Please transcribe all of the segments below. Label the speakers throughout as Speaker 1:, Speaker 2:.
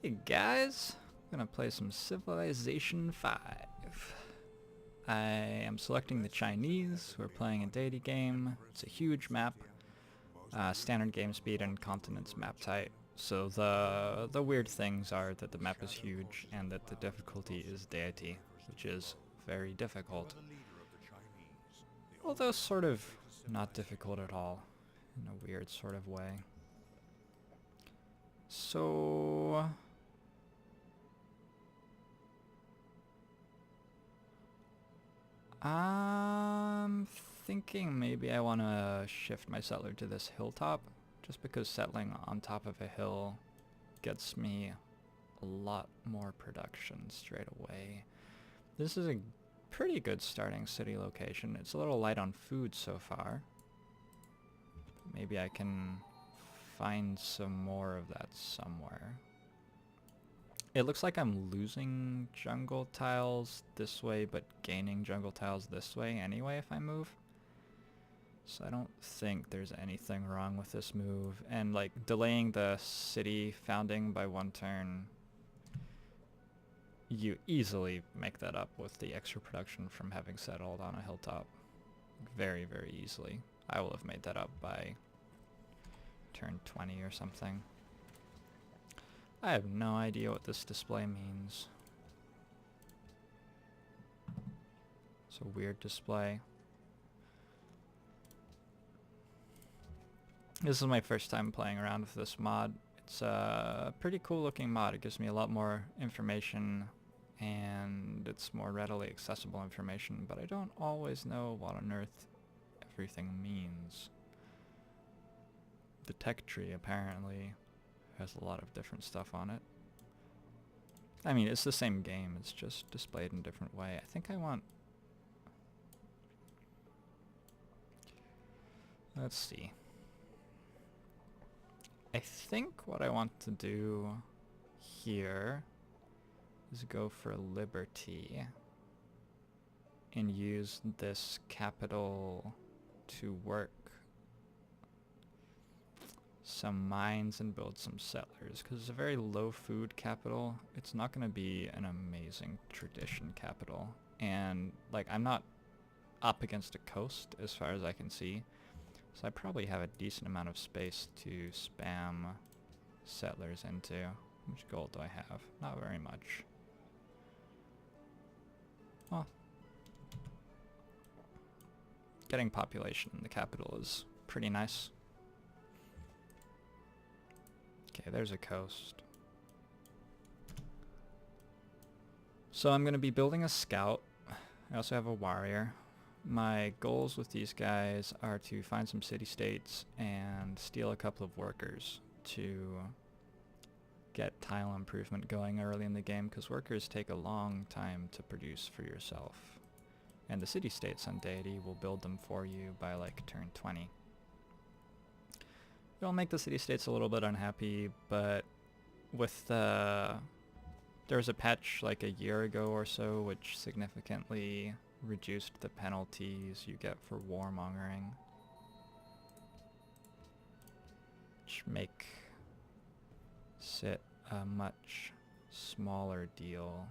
Speaker 1: Hey guys, I'm gonna play some Civilization 5. I am selecting the Chinese. We're playing a Deity game. It's a huge map, standard game speed and continents map type. So the weird things are that the map is huge and that the difficulty is Deity, which is very difficult. Although sort of not difficult at all, in a weird sort of way. So I'm thinking maybe I want to shift my settler to this hilltop, just because settling on top of a hill gets me a lot more production straight away. This is a pretty good starting city location. It's a little light on food so far. Maybe I can find some more of that somewhere. It looks like I'm losing jungle tiles this way, but gaining jungle tiles this way anyway if I move. So I don't think there's anything wrong with this move. And like delaying the city founding by one turn, you easily make that up with the extra production from having settled on a hilltop. Very, very easily. I will have made that up by turn 20 or something. I have no idea what this display means. It's a weird display. This is my first time playing around with this mod. It's a pretty cool looking mod. It gives me a lot more information and it's more readily accessible information, but I don't always know what on earth everything means. The tech tree apparently has a lot of different stuff on it. I mean, it's the same game, it's just displayed in a different way. I think I want... Let's see. I think what I want to do here is go for liberty and use this capital to work some mines and build some settlers, because it's a very low food capital. It's not going to be an amazing tradition capital, and like I'm not up against a coast as far as I can see, so I probably have a decent amount of space to spam settlers into. How much gold do I have? Not very much. Well, getting population in the capital is pretty nice. Okay, there's a coast. So I'm going to be building a scout. I also have a warrior. My goals with these guys are to find some city-states and steal a couple of workers to get tile improvement going early in the game, because workers take a long time to produce for yourself. And the city-states on Deity will build them for you by like turn 20. It'll make the city-states a little bit unhappy, but with there was a patch like a year ago or so which significantly reduced the penalties you get for warmongering, which make it a much smaller deal.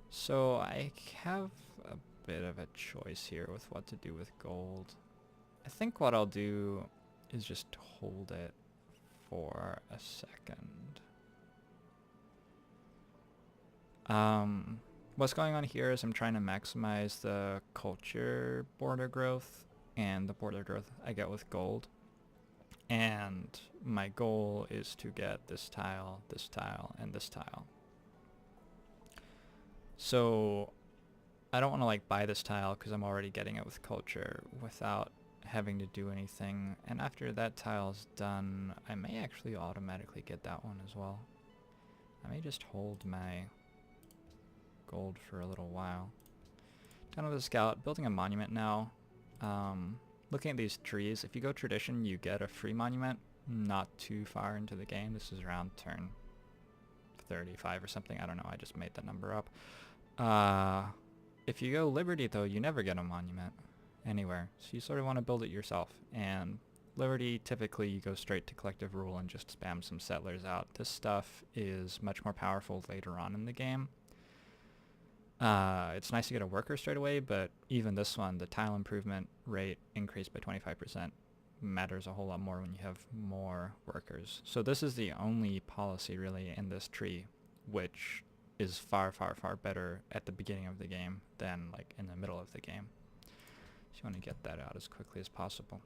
Speaker 1: So I have a bit of a choice here with what to do with gold. I think what I'll do is just hold it for a second. What's going on here is I'm trying to maximize the culture border growth and the border growth I get with gold. And my goal is to get this tile, and this tile. So I don't want to like buy this tile because I'm already getting it with culture without having to do anything, and after that tile's done I may actually automatically get that one as well. I may just hold my gold for a little while. Down with the scout, building a monument now. Looking at these trees, if you go tradition you get a free monument not too far into the game. This is around turn 35 or something, I don't know, I just made that number up. If you go liberty though, you never get a monument anywhere, so you sort of want to build it yourself, and Liberty, typically you go straight to collective rule and just spam some settlers out. This stuff is much more powerful later on in the game. It's nice to get a worker straight away, but even this one, the tile improvement rate increased by 25%, matters a whole lot more when you have more workers. So this is the only policy really in this tree which is far, far, far better at the beginning of the game than like in the middle of the game. So you want to get that out as quickly as possible.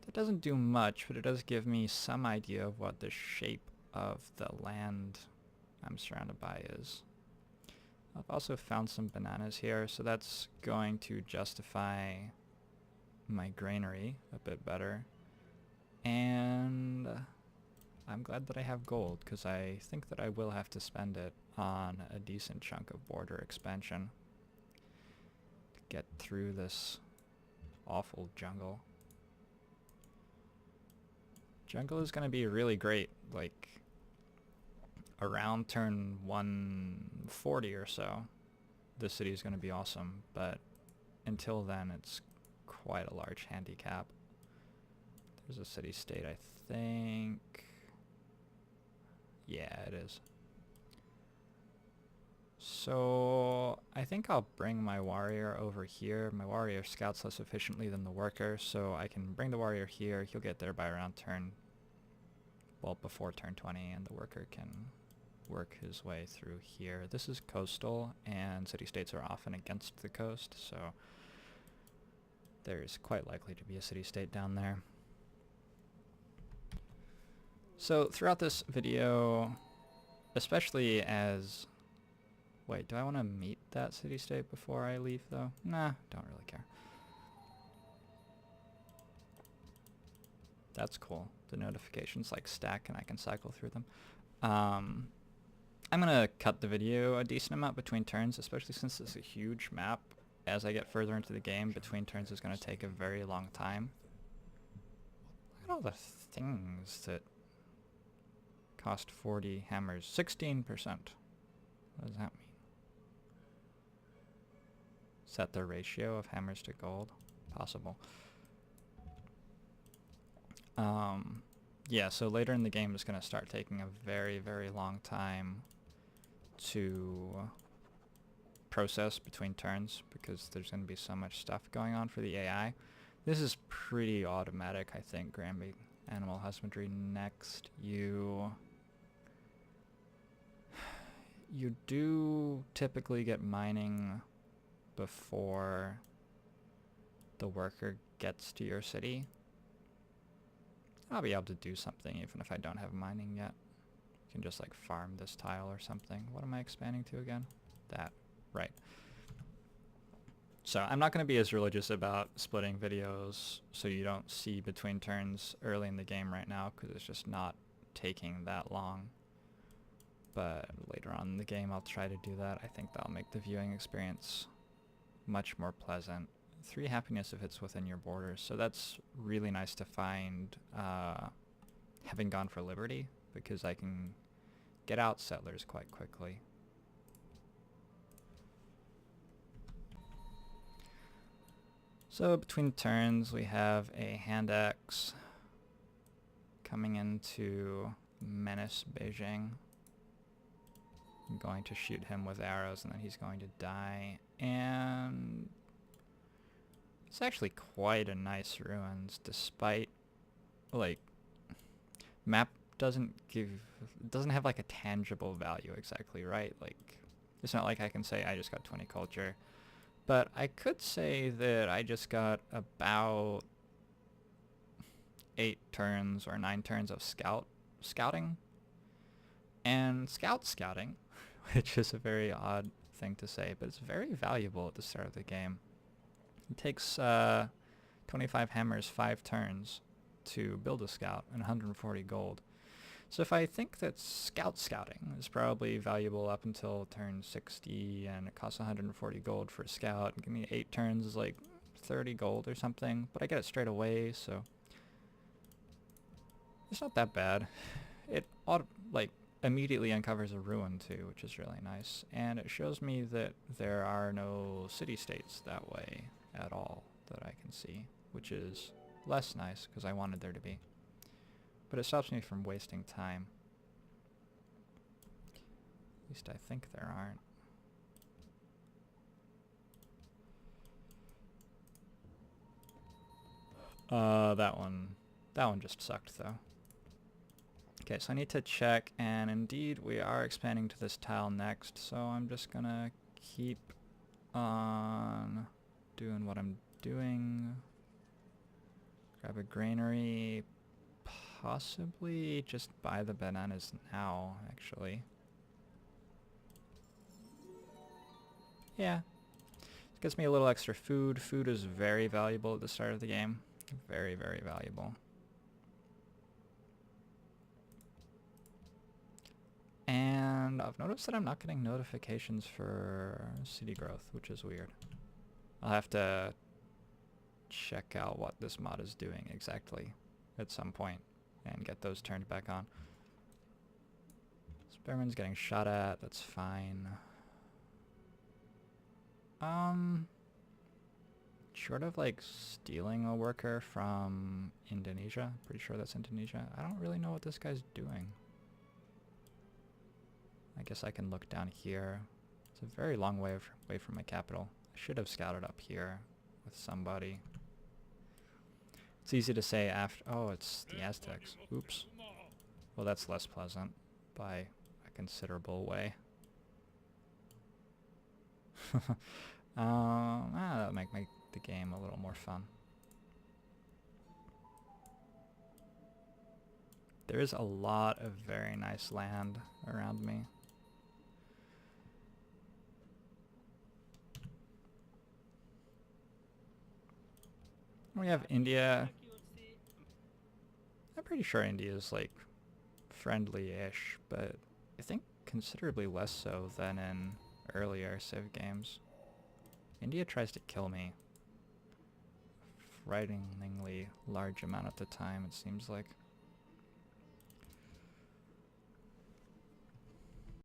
Speaker 1: That doesn't do much, but it does give me some idea of what the shape of the land I'm surrounded by is. I've also found some bananas here, so that's going to justify my granary a bit better. And I'm glad that I have gold, because I think that I will have to spend it on a decent chunk of border expansion to get through this awful jungle. Jungle is going to be really great, like around turn 140 or so. The city is going to be awesome, but until then it's quite a large handicap. There's a city-state, I think. Yeah, it is. So I think I'll bring my warrior over here. My warrior scouts less efficiently than the worker, so I can bring the warrior here. He'll get there by around turn, well, before turn 20, and the worker can work his way through here. This is coastal, and city-states are often against the coast, so there's quite likely to be a city-state down there. So throughout this video, especially as... Wait, do I want to meet that city-state before I leave, though? Nah, don't really care. That's cool. The notifications like stack and I can cycle through them. I'm going to cut the video a decent amount between turns, especially since it's a huge map. As I get further into the game, between turns is going to take a very long time. Look at all the things that cost 40 hammers. 16%. What does that mean? Set the ratio of hammers to gold? Possible. Yeah, so later in the game it's going to start taking a very, very long time to process between turns because there's going to be so much stuff going on for the AI. This is pretty automatic, I think. Granby Animal Husbandry next. You do typically get mining before the worker gets to your city. I'll be able to do something even if I don't have mining yet. You can just like farm this tile or something. What am I expanding to again? That. Right. So I'm not going to be as religious about splitting videos so you don't see between turns early in the game right now because it's just not taking that long. But later on in the game I'll try to do that. I think that'll make the viewing experience much more pleasant. 3 happiness if it's within your borders, so that's really nice to find having gone for liberty, because I can get out settlers quite quickly. So between turns we have a hand axe coming into menace Beijing. I'm going to shoot him with arrows and then he's going to die, and it's actually quite a nice ruins, despite, like, map doesn't have like a tangible value exactly, right? Like, it's not like I can say I just got 20 culture, but I could say that I just got about 8 turns or 9 turns of scouting, and scouting, which is a very odd thing to say, but it's very valuable at the start of the game. It takes 25 hammers, 5 turns to build a scout, and 140 gold. So if I think that scouting is probably valuable up until turn 60, and it costs 140 gold for a scout, and give me 8 turns is like 30 gold or something, but I get it straight away, so it's not that bad. It like immediately uncovers a ruin too, which is really nice, and it shows me that there are no city-states that way at all that I can see, which is less nice because I wanted there to be. But it stops me from wasting time. At least I think there aren't. That one just sucked though. Okay, so I need to check, and indeed we are expanding to this tile next, so I'm just gonna keep on doing what I'm doing. Grab a granary, possibly just buy the bananas now, actually. Yeah. It gets me a little extra food. Food is very valuable at the start of the game. Very, very valuable. And I've noticed that I'm not getting notifications for city growth, which is weird. I'll have to check out what this mod is doing exactly at some point and get those turned back on. Spearman's getting shot at, that's fine. Short of like stealing a worker from Indonesia, pretty sure that's Indonesia, I don't really know what this guy's doing. I guess I can look down here. It's a very long way away from my capital. I should have scouted up here with somebody. It's easy to say after... Oh, it's the Aztecs. Oops. Well, that's less pleasant by a considerable way. That'll make the game a little more fun. There is a lot of very nice land around me. We have India. I'm pretty sure India is like friendly-ish, but I think considerably less so than in earlier Civ games. India tries to kill me a frighteningly large amount of the time, it seems like.